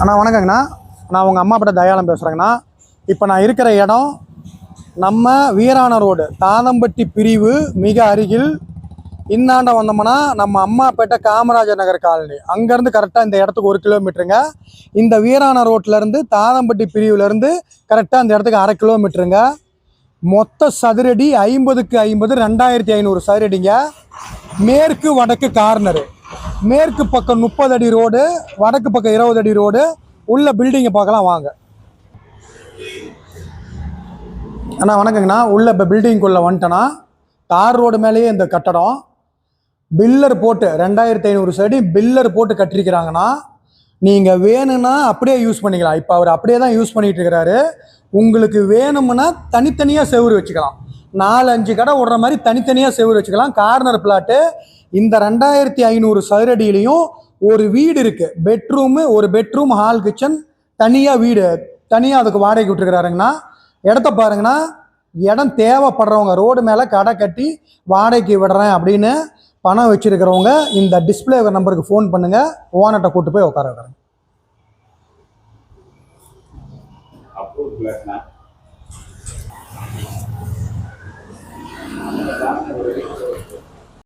அண்ணா வணக்கங்கண்ணா. நான் உங்கள் அம்மா பட்ட தயாளம் பேசுகிறேங்கண்ணா. இப்போ நான் இருக்கிற இடம் நம்ம வீராண ரோடு தாதம்பட்டி பிரிவு மிக அருகில். இன்னாண்ட வந்தோம்னா நம்ம அம்மாப்பேட்டை காமராஜர் நகர் காலனி, அங்கேருந்து கரெக்டாக இந்த இடத்துக்கு 1 கிலோமீட்டருங்க. இந்த வீராண ரோட்லேருந்து தாதம்பட்டி பிரிவுலேருந்து கரெக்டாக இந்த இடத்துக்கு 1/2 கிலோமீட்டருங்க. மொத்த சதுரடி 50க்கு 50 2500 சதுரடிங்க. மேற்கு வடக்கு கார்னரு. மேற்கு பக்கம் 30 அடி ரோடு, வடக்கு பக்கம் 20 அடி ரோடு. உள்ள பில்டிங்கை பார்க்கலாம் வாங்க அண்ணா. வணக்கங்கண்ணா. உள்ள இப்போ பில்டிங்குள்ளே வந்துட்டேன்னா தார் ரோடு மேலேயே இந்த கட்டடம் பில்லர் போட்டு 2500 சதுரடி பில்லர் போட்டு கட்டிருக்கிறாங்கன்னா, நீங்கள் வேணும்னா அப்படியே யூஸ் பண்ணிக்கலாம். இப்போ அவர் அப்படியே தான் யூஸ் பண்ணிகிட்டு இருக்கிறாரு. உங்களுக்கு வேணும்னா தனித்தனியாக செவுறு வச்சுக்கலாம். 4-5 கடை விடுற மாதிரி தனித்தனியாக செவுறு வச்சுக்கலாம். Corner plot. இந்த 2500 சதுரடியிலையும் ஒரு வீடு இருக்குது. பெட்ரூமு, ஒரு பெட்ரூம், ஹால், கிச்சன், தனியாக வீடு, தனியாக அதுக்கு வாடகைக்கு விட்டுருக்கிறாருங்கண்ணா. இடத்த பாருங்கண்ணா. இடம் தேவைப்படுறவங்க, ரோடு மேலே கடை கட்டி வாடகைக்கு விடுறேன் அப்படின்னு பணம் வச்சுருக்கிறவங்க இந்த டிஸ்பிளே நம்பருக்கு ஃபோன் பண்ணுங்கள். ஓனர்கிட்ட கூப்பிட்டு போய் உட்கார வைக்கிறேன்.